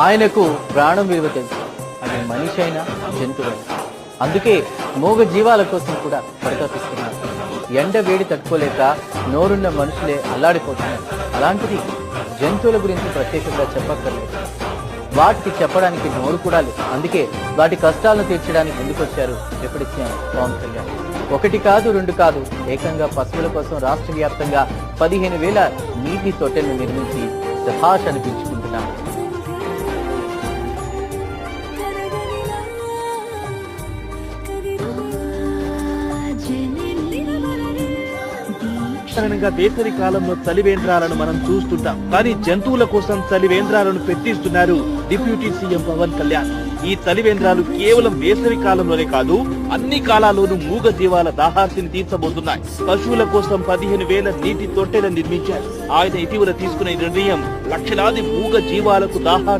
ఆయనకు ప్రాణం విలువ తెలుసు, అది మనిషి అయినా జంతువైనా. అందుకే మూగ జీవాల కోసం కూడా పరితపిస్తున్నారు. ఎండ వేడి తట్టుకోలేక నోరున్న మనుషులే అల్లాడిపోతున్నారు. అలాంటిది జంతువుల గురించి ప్రత్యేకంగా చెప్పక్కర్లేదు, వాటికి చెప్పడానికి నోరు కూడా లేదు. అందుకే వాటి కష్టాలను తీర్చడానికి ముందుకొచ్చారు డిప్యూటీ సీఎం పవన్ కళ్యాణ్. ఒకటి కాదు, రెండు కాదు, ఏకంగా పశువుల కోసం రాష్ట్ర వ్యాప్తంగా 15,000 నీటి తొట్టెలను నిర్మించి శభాష్ అనిపించుకుంటున్నారు. సాధారణంగా వేసవి కాలంలో చలివేంద్రాలను మనం చూస్తుంటాం, కానీ జంతువుల కోసం చలివేంద్రాలను పెట్టిస్తున్నారు డిప్యూటీ సీఎం పవన్ కళ్యాణ్. ఈ చలివేంద్రాలు కేవలం వేసవి కాలంలోనే కాదు, అన్ని కాలాల్లోనూ మూగ జీవాల దాహార్తిని తీర్చబోతున్నాయి. పశువుల కోసం 15,000 నీటి తొట్టెలను నిర్మించారు. ఆయన ఇటీవల తీసుకున్న నిర్ణయం లక్షలాది మూగ జీవాలకు దాహార్తి